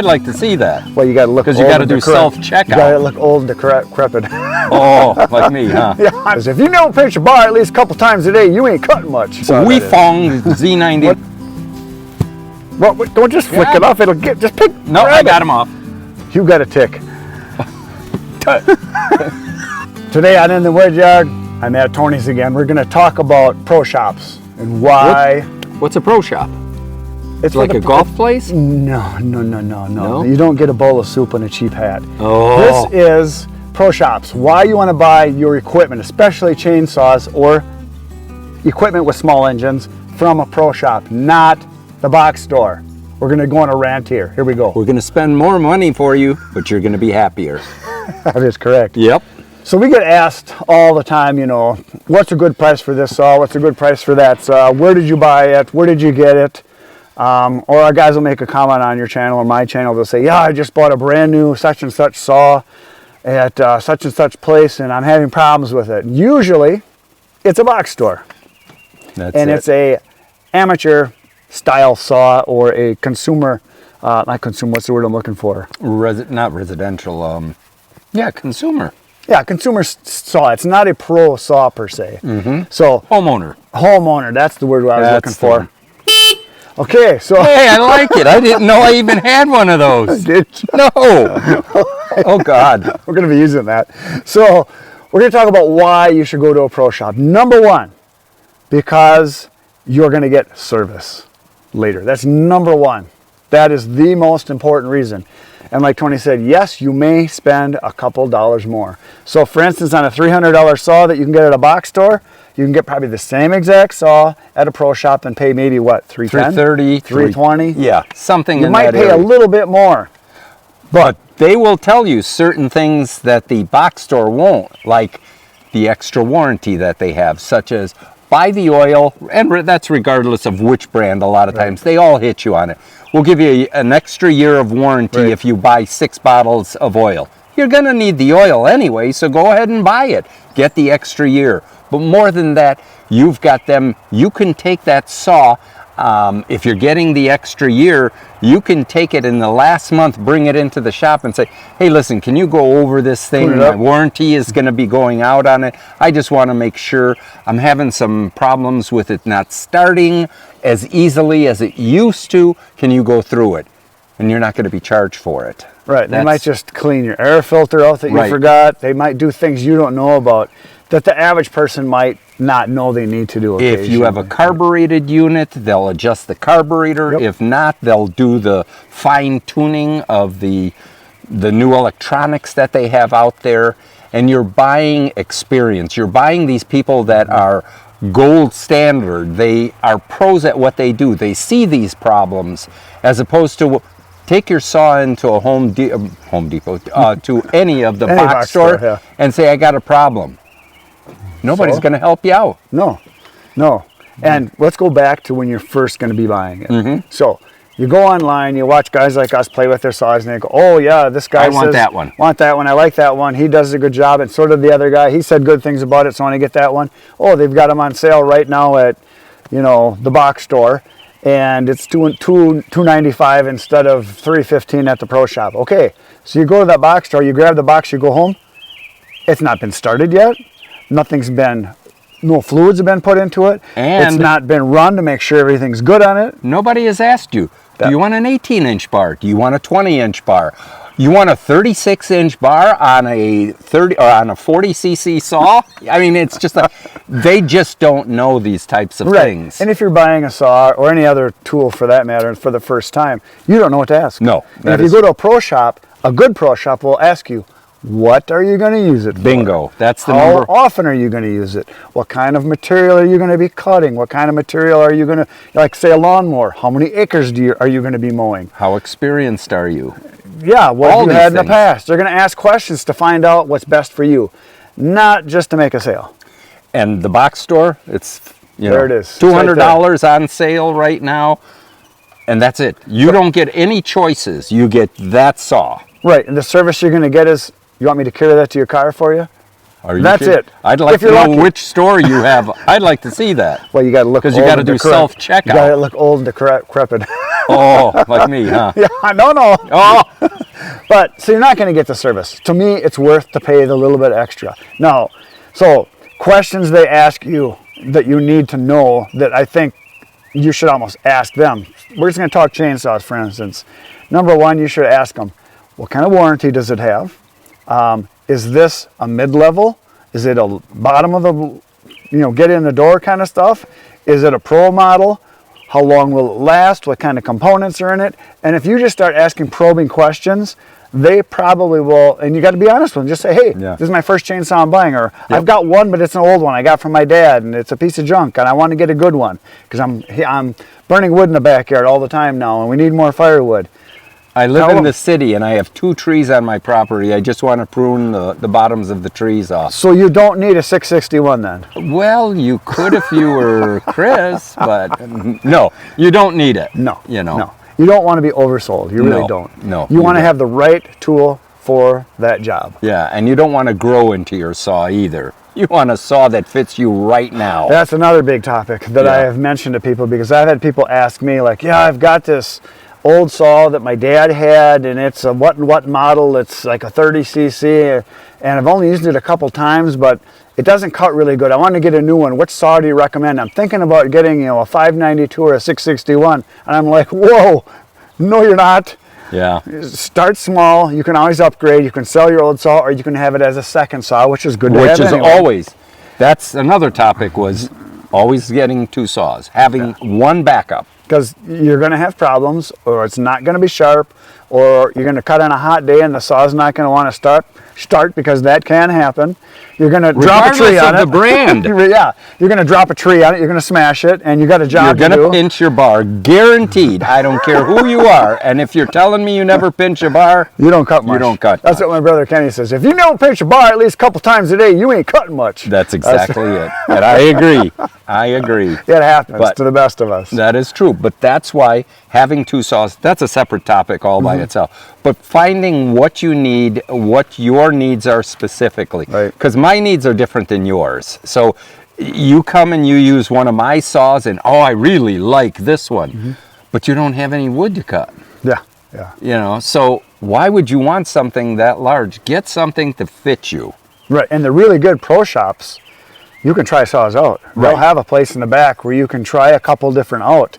I'd like to see that. Well, you got to look because you got to do self-checkout. You got to look old and decrepit. Oh, like me, huh? Yeah. If you don't pinch your bar at least a couple times a day, you ain't cutting much. Weifeng Z90. Well, don't just flick it off. It'll get. Just pick. No, I got him off. You got a tick. Today on In the Wedge Yard, I'm at Tony's again. We're going to talk about pro shops and why. What's a pro shop? It's like a golf place? No. No? You don't get a bowl of soup and a cheap hat. Oh. This is pro shops. Why you want to buy your equipment, especially chainsaws or equipment with small engines, from a pro shop, not the box store. We're going to go on a rant here. Here we go. We're going to spend more money for you, but you're going to be happier. That is correct. Yep. So we get asked all the time, you know, what's a good price for this saw? What's a good price for that saw? Where did you buy it? Where did you get it? Or our guys will make a comment on your channel or my channel. They'll say, yeah, I just bought a brand new such and such saw at such and such place and I'm having problems with it. Usually it's a box store. It's a amateur style saw or a consumer, not consumer, what's the word I'm looking for? Not residential, yeah, consumer. Yeah, consumer saw. It's not a pro saw per se. Mm-hmm. So homeowner, that's the word I was looking for. Okay, so. Hey, I like it. I didn't know I even had one of those. Did you? No. Oh, God. We're going to be using that. So we're going to talk about why you should go to a pro shop. Number one, because you're going to get service later. That's number one. That is the most important reason. And like Tony said, yes, you may spend a couple dollars more. So for instance, on a $300 saw that you can get at a box store, you can get probably the same exact saw at a pro shop and pay maybe what, $310? $330, $320? Yeah, something you in might that pay area. a little bit more. But they will tell you certain things that the box store won't, like the extra warranty that they have, such as buy the oil, and that's regardless of which brand. A lot of times they all hit you on it. We'll give you an extra year of warranty if you buy 6 bottles of oil. You're going to need the oil anyway, so go ahead and buy it. Get the extra year. But more than that, you've got them. You can take that saw. If you're getting the extra year, you can take it in the last month, bring it into the shop and say, hey, listen, can you go over this thing? My warranty is going to be going out on it. I just want to make sure. I'm having some problems with it not starting as easily as it used to. Can you go through it? And you're not going to be charged for it. Right. They might just clean your air filter out that you forgot. They might do things you don't know about that the average person might not know they need to do occasionally. If you have a carbureted unit, they'll adjust the carburetor. Yep. If not, they'll do the fine tuning of the new electronics that they have out there. And you're buying experience. You're buying these people that are gold standard. They are pros at what they do. They see these problems as opposed to take your saw into a Home Depot, to any of the box store and say, I got a problem. Nobody's going to help you out. No. And let's go back to when you're first going to be buying it. Mm-hmm. So you go online, you watch guys like us play with their saws, and they go, oh yeah, this guy says, want that one. Want that one. I like that one. He does a good job. And so did the other guy. He said good things about it, so I want to get that one. Oh, they've got them on sale right now at, the box store. And it's $295 instead of $315 at the pro shop. Okay, so you go to that box store, you grab the box, you go home. It's not been started yet. No fluids have been put into it. And it's not been run to make sure everything's good on it. Nobody has asked you, do you want an 18-inch bar? Do you want a 20-inch bar? You want a 36-inch bar on a 40cc saw? I mean, it's just like, they just don't know these types of things. And if you're buying a saw or any other tool for that matter for the first time, you don't know what to ask. No. And if you go to a pro shop, a good pro shop will ask you, what are you going to use it for? Bingo. That's the number. number. How often are you going to use it? What kind of material are you going to be cutting? What kind of material are you going to, like say a lawnmower, how many acres are you going to be mowing? How experienced are you? Yeah, what have you had in the past? They're going to ask questions to find out what's best for you, not just to make a sale. And the box store, it's, there it is. $200 on sale right now, and that's it. You don't get any choices. You get that saw. Right, and the service you're going to get is, you want me to carry that to your car for you? That's it. I'd like to know which store you have. I'd like to see that. Well, you got to look. Because you got to do self-checkout. You got to look old and decrepit. Oh, like me, huh? Yeah, no. Oh, But so you're not going to get the service. To me, it's worth to pay the little bit extra. Now, so questions they ask you that you need to know that I think you should almost ask them. We're just going to talk chainsaws, for instance. Number one, you should ask them, what kind of warranty does it have? Is this a mid-level? Is it a bottom of the, get in the door kind of stuff? Is it a pro model? How long will it last? What kind of components are in it? And if you just start asking probing questions, they probably will, and you got to be honest with them. Just say, hey, this is my first chainsaw I'm buying, or I've got one, but it's an old one I got from my dad, and it's a piece of junk, and I want to get a good one because I'm burning wood in the backyard all the time now, and we need more firewood. I live in the city, and I have 2 trees on my property. I just want to prune the bottoms of the trees off. So you don't need a 661 then? Well, you could if you were Chris, but no, you don't need it. No, No. You don't want to be oversold. You really don't. No. You want to have the right tool for that job. Yeah, and you don't want to grow into your saw either. You want a saw that fits you right now. That's another big topic that I have mentioned to people, because I've had people ask me like, yeah, I've got this old saw that my dad had, and it's a what model. It's like a 30cc, and I've only used it a couple times, but it doesn't cut really good. I want to get a new one. What saw do you recommend? I'm thinking about getting, a 592 or a 661, and I'm like, whoa, no, you're not. Yeah. Start small. You can always upgrade. You can sell your old saw, or you can have it as a second saw, which is good to have anyway. Always. That's another topic, was always getting 2 saws, having one backup. Because you're going to have problems, or it's not going to be sharp, or you're going to cut on a hot day and the saw's not going to want to start because that can happen. You're going to drop a tree on it. Regardless of the brand. Yeah, you're going to drop a tree on it. You're going to smash it, and you got a job to do. You're going to pinch your bar, guaranteed. I don't care who you are, and if you're telling me you never pinch a bar, you don't cut much. You don't cut. That's what my brother Kenny says. If you don't pinch a bar at least a couple times a day, you ain't cutting much. That's exactly it. And I agree. It happens to the best of us. That is true. But that's why having 2 saws, that's a separate topic all by itself. But finding what you need, what your needs are specifically. Right. Because my needs are different than yours. So you come and you use one of my saws and, I really like this one. But you don't have any wood to cut. Yeah. So why would you want something that large? Get something to fit you. Right. And the really good pro shops, you can try saws out. They'll have a place in the back where you can try a couple different out.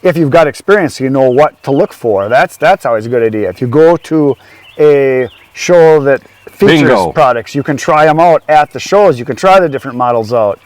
If you've got experience, you know what to look for. That's always a good idea. If you go to a show that features products, you can try them out at the shows. You can try the different models out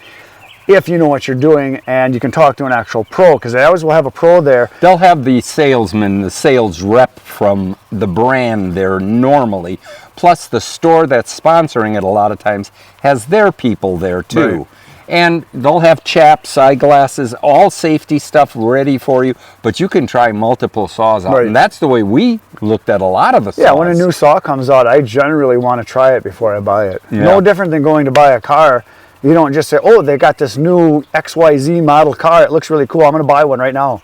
if you know what you're doing, and you can talk to an actual pro, because they always will have a pro there. They'll have the salesman, the sales rep from the brand there normally, plus the store that's sponsoring it a lot of times has their people there too. Right. And they'll have chaps, eyeglasses, all safety stuff ready for you, but you can try multiple saws out. Right. And that's the way we looked at a lot of the saws. Yeah, when a new saw comes out, I generally want to try it before I buy it. Yeah. No different than going to buy a car. You don't just say, oh, they got this new XYZ model car. It looks really cool. I'm going to buy one right now.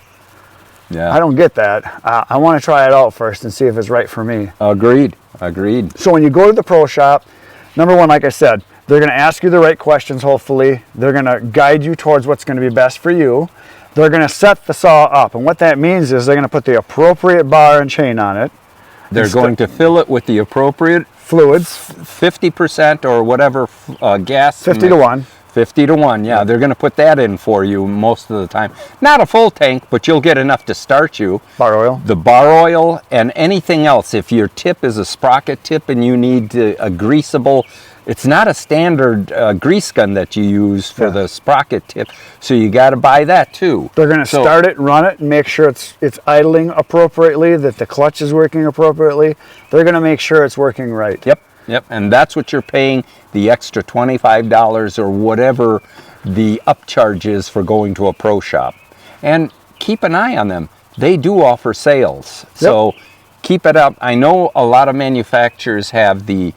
Yeah. I don't get that. I want to try it out first and see if it's right for me. Agreed. So when you go to the pro shop, number one, like I said, they're going to ask you the right questions, hopefully. They're going to guide you towards what's going to be best for you. They're going to set the saw up. And what that means is they're going to put the appropriate bar and chain on it. They're going to fill it with the appropriate fluids. 50% or whatever gas. 50 to 1. 50 to 1, yeah. They're going to put that in for you most of the time. Not a full tank, but you'll get enough to start you. Bar oil. The bar oil and anything else. If your tip is a sprocket tip and you need a greasable, it's not a standard grease gun that you use for the sprocket tip, so you got to buy that too. They're going to start it, run it, and make sure it's idling appropriately, that the clutch is working appropriately. They're going to make sure it's working right. Yep, and that's what you're paying the extra $25 or whatever the upcharge is for going to a pro shop. And keep an eye on them. They do offer sales, so keep it up. I know a lot of manufacturers have the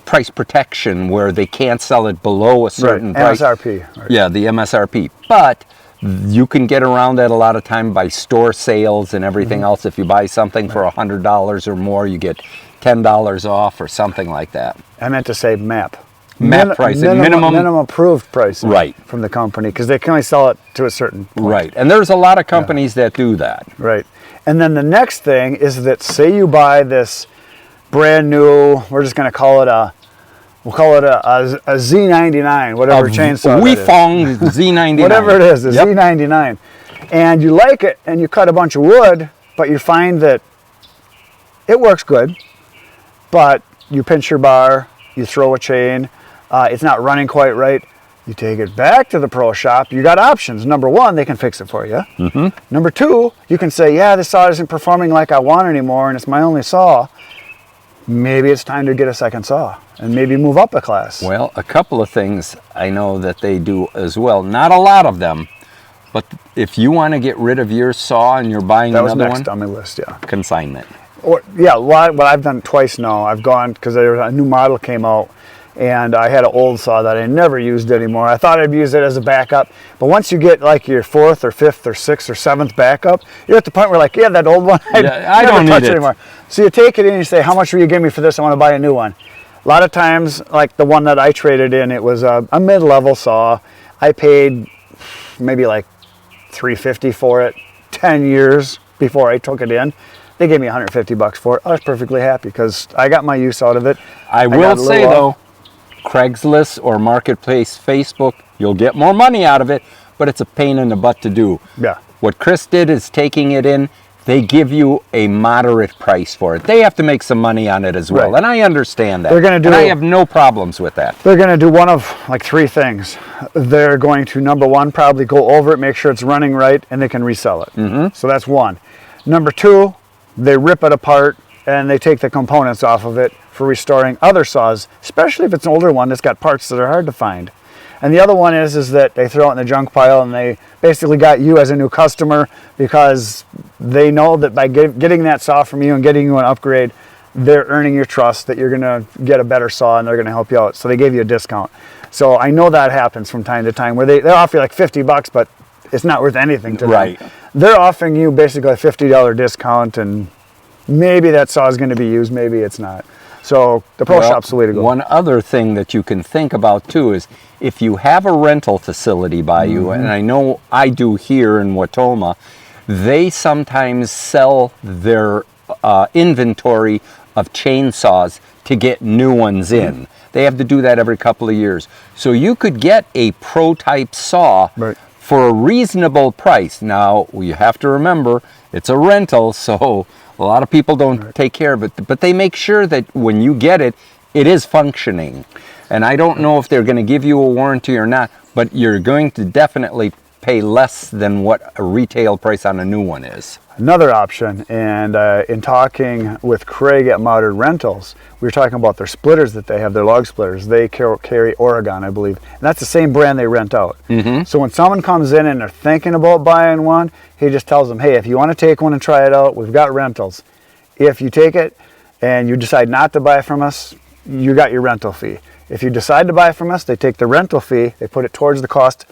price protection where they can't sell it below a certain price. MSRP. Right. Yeah, the MSRP. But you can get around that a lot of time by store sales and everything else. If you buy something for $100 or more, you get $10 off or something like that. I meant to say MAP. MAP pricing, minimum approved pricing, Right. from the company, because they can only sell it to a certain point. Right, and there's a lot of companies that do that. Right. And then the next thing is that, say you buy this brand new, we're just going to call it a Z99, whatever chainsaw that is. Weifeng Z99. Whatever it is, a Yep. Z99. And you like it, and you cut a bunch of wood, but you find that it works good, but you pinch your bar, you throw a chain, it's not running quite right. You take it back to the pro shop. You got options. Number one, they can fix it for you. Mm-hmm. Number two, you can say, yeah, this saw isn't performing like I want anymore, and it's my only saw. Maybe it's time to get a second saw and maybe move up a class. Well, a couple of things I know that they do as well. Not a lot of them, but if you want to get rid of your saw and you're buying That was another next one, on my list, yeah. consignment. Or, yeah, what I've done twice now, I've gone, because a new model came out, and I had an old saw that I never used anymore. I thought I'd use it as a backup, but once you get like your fourth or fifth or sixth or seventh backup, you're at the point where like, yeah, that old one, I don't touch need it it anymore. So you take it in and you say, how much will you give me for this? I want to buy a new one. A lot of times, like the one that I traded in, it was a mid-level saw. I paid maybe like $350 for it 10 years before I took it in. They gave me $150 for it. I was perfectly happy because I got my use out of it. I will say though, Craigslist or Marketplace, Facebook, you'll get more money out of it, but it's a pain in the butt to do. Yeah. What Chris did is taking it in, they give you a moderate price for it. They have to make some money on it as well, Right. and I understand that. They're gonna do- and I have no problems with that. They're going to do one of like three things. They're going to, number one, probably go over it, make sure it's running right, and they can resell it. Mm-hmm. So that's one. Number two, they rip it apart and they take the components off of it for restoring other saws, especially if it's an older one that's got parts that are hard to find. And the other one is that they throw it in the junk pile and they basically got you as a new customer because they know that by getting that saw from you and getting you an upgrade, they're earning your trust that you're going to get a better saw and they're going to help you out. So they gave you a discount. So I know that happens from time to time where they offer you like $50, but it's not worth anything to them. Right. They're offering you basically a $50 discount, and maybe that saw is going to be used, maybe it's not. So the pro shop's the way to go. One other thing that you can think about too is if you have a rental facility by you, and I know I do here in Wautoma, they sometimes sell their inventory of chainsaws to get new ones in. They have to do that every couple of years. So you could get a pro-type saw Right. for a reasonable price. Now, you have to remember, it's a rental, so a lot of people don't take care of it, but they make sure that when you get it, it is functioning. And I don't know if they're going to give you a warranty or not, but you're going to definitely pay less than what a retail price on a new one is. Another option, and in talking with Craig at Modern Rentals, we were talking about their splitters that they have, their log splitters. They carry Oregon, I believe. And that's the same brand they rent out. Mm-hmm. So when someone comes in and they're thinking about buying one, he just tells them, hey, if you want to take one and try it out, we've got rentals. If you take it and you decide not to buy from us, you got your rental fee. If you decide to buy from us, they take the rental fee, they put it towards the cost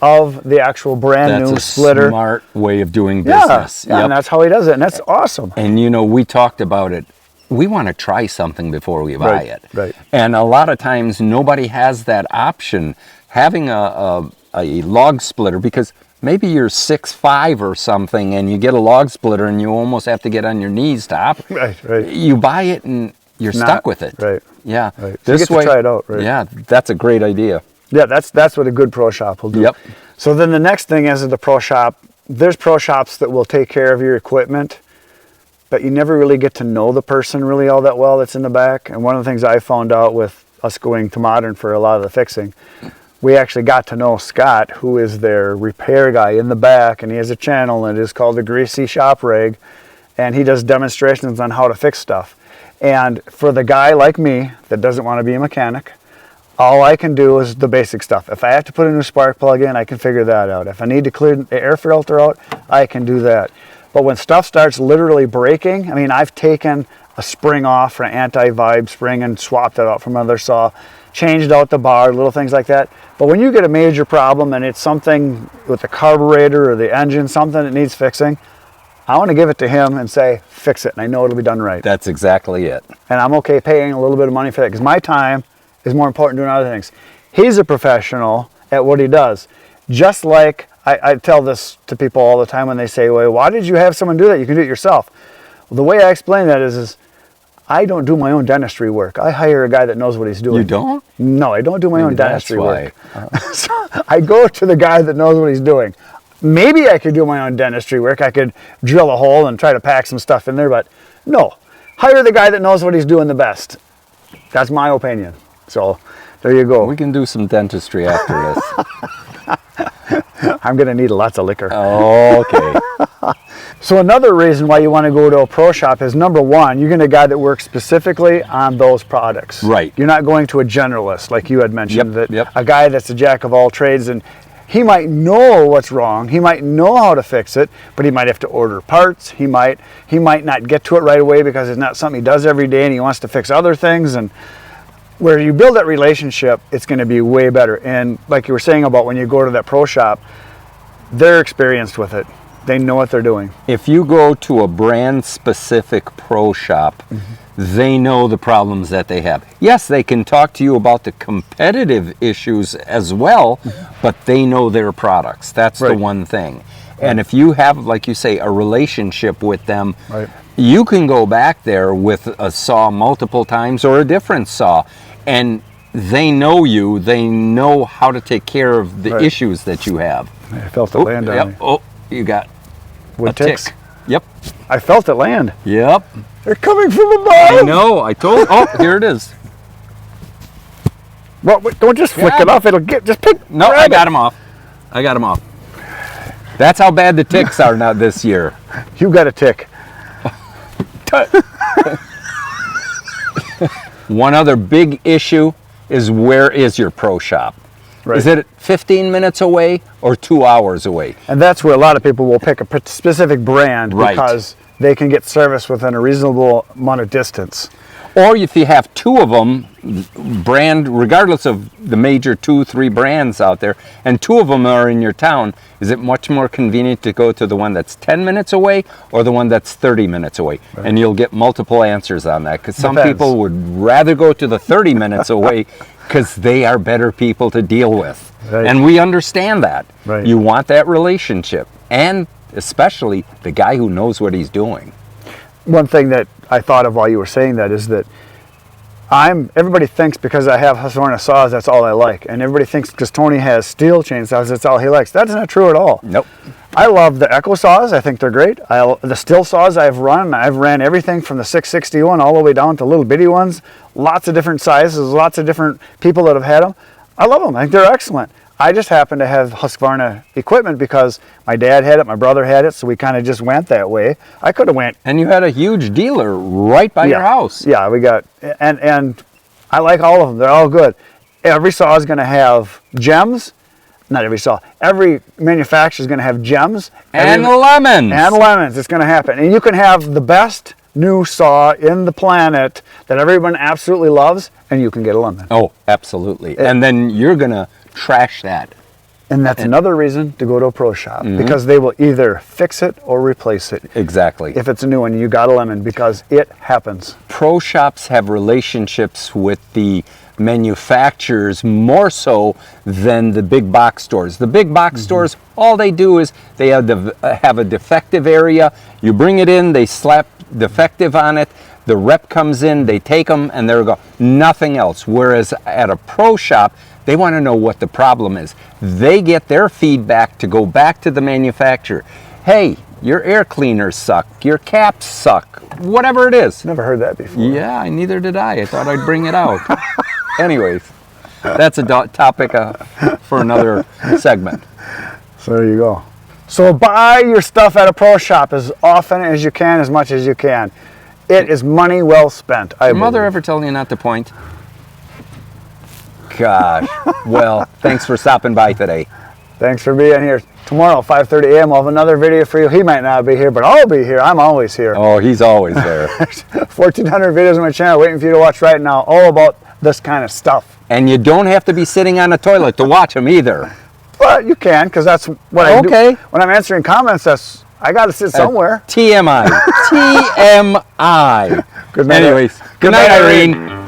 of the actual brand new splitter. That's a smart way of doing Yeah, business. yeah, and that's how he does it, and that's awesome. And you know, we talked about it. We want to try something before we buy Right, it. right. And a lot of times nobody has that option. Having a log splitter, because maybe you're 6'5" or something and you get a log splitter and you almost have to get on your knees to operate. Right. You buy it and you're stuck with it. Right. Yeah. Right. So you get to try it out, right? Yeah, that's a great idea. Yeah, that's what a good pro shop will do. Yep. So then the next thing is at the pro shop, there's pro shops that will take care of your equipment, but you never really get to know the person really all that well that's in the back. And one of the things I found out with us going to Modern for a lot of the fixing, we actually got to know Scott, who is their repair guy in the back, and he has a channel and it is called the Greasy Shop Rig, and he does demonstrations on how to fix stuff. And for the guy like me that doesn't want to be a mechanic, all I can do is the basic stuff. If I have to put a new spark plug in, I can figure that out. If I need to clear the air filter out, I can do that. But when stuff starts literally breaking, I mean, I've taken a spring off for an anti-vibe spring and swapped it out from another saw, changed out the bar, little things like that. But when you get a major problem and it's something with the carburetor or the engine, something that needs fixing, I want to give it to him and say, fix it, and I know it'll be done right. That's exactly it. And I'm okay paying a little bit of money for that because my time is more important than doing other things. He's a professional at what he does. Just like I tell this to people all the time when they say, well, why did you have someone do that? You can do it yourself. Well, the way I explain that is I don't do my own dentistry work. I hire a guy that knows what he's doing. You don't? No, I don't do my own That's dentistry why. work. So I go to the guy that knows what he's doing. Maybe I could do my own dentistry work. I could drill a hole and try to pack some stuff in there, but no. Hire the guy that knows what he's doing the best. That's my opinion. So there you go. We can do some dentistry after this. I'm going to need lots of liquor. Okay. So another reason why you want to go to a pro shop is, number one, you're going to a guy that works specifically on those products. Right. You're not going to a generalist like you had mentioned. Yep. A guy that's a jack of all trades, and he might know what's wrong. He might know how to fix it, but he might have to order parts. He might not get to it right away because it's not something he does every day, and he wants to fix other things. And where you build that relationship, it's going to be way better. And like you were saying about when you go to that pro shop, they're experienced with it. They know what they're doing. If you go to a brand specific pro shop, they know the problems that they have. Yes, they can talk to you about the competitive issues as well, but they know their products. That's the Right. one thing. And if you have, like you say, a relationship with them, Right. you can go back there with a saw multiple times or a different saw, and they know you. They know how to take care of the Right. issues that you have. I felt it land on Yep. me. Oh, you got Wood a tick. ticks. Yep. I felt it land. Yep. They're coming from I above. know. I told. Oh, here it is. Well, don't just flick Yeah. it off. It'll get, just pick. No, grab I got it. him off. I got him off. That's how bad the ticks are now this year. You got a tick. One other big issue is, where is your pro shop? Right. Is it 15 minutes away or 2 hours away? And that's where a lot of people will pick a specific brand Right. because they can get service within a reasonable amount of distance. Or if you have two of them, brand, regardless of the major 2-3 brands out there, and two of them are in your town, is it much more convenient to go to the one that's 10 minutes away or the one that's 30 minutes away? Right. And you'll get multiple answers on that, because some Depends. people would rather go to the 30 minutes away because they are better people to deal with. Right. And we understand that. Right. You want that relationship, and especially the guy who knows what he's doing. One thing that I thought of while you were saying that is that everybody thinks because I have Husqvarna saws, that's all I like. And everybody thinks because Tony has steel chainsaws, that's all he likes. That's not true at all. Nope. I love the Echo saws. I think they're great. The steel saws I've ran everything from the 661 all the way down to little bitty ones. Lots of different sizes, lots of different people that have had them. I love them. I think they're excellent. I just happen to have Husqvarna equipment because my dad had it, my brother had it, so we kind of just went that way. I could have went. And you had a huge dealer right by your house. Yeah, we got, and I like all of them. They're all good. Every saw is going to have gems. Not every saw. Every manufacturer is going to have gems. And lemons. And lemons. It's going to happen. And you can have the best new saw in the planet that everyone absolutely loves, and you can get a lemon. Oh, absolutely. And then you're going to trash that. And that's another reason to go to a pro shop, because they will either fix it or replace it. Exactly. If it's a new one, you got a lemon, because it happens. Pro shops have relationships with the manufacturers more so than the big box stores. The big box stores, all they do is they have a defective area. You bring it in, they slap defective on it. The rep comes in, they take them, and they're go. Nothing else. Whereas at a pro shop, they want to know what the problem is. They get their feedback to go back to the manufacturer. Hey, your air cleaners suck. Your caps suck. Whatever it is. Never heard that before. Yeah, neither did I. I thought I'd bring it out. Anyways, that's a topic for another segment. So there you go. So buy your stuff at a pro shop as often as you can, as much as you can. It is money well spent. Your mother ever tell you not to point? Gosh. Well, thanks for stopping by today. Thanks for being here. Tomorrow, 5:30 a.m., we'll have another video for you. He might not be here, but I'll be here. I'm always here. Oh, he's always there. 1,400 videos on my channel waiting for you to watch right now, all about this kind of stuff. And you don't have to be sitting on a toilet to watch them either. But you can, because that's what I do. Okay. When I'm answering comments, I got to sit somewhere. TMI. TMI. Good night. Anyways, good night, Irene.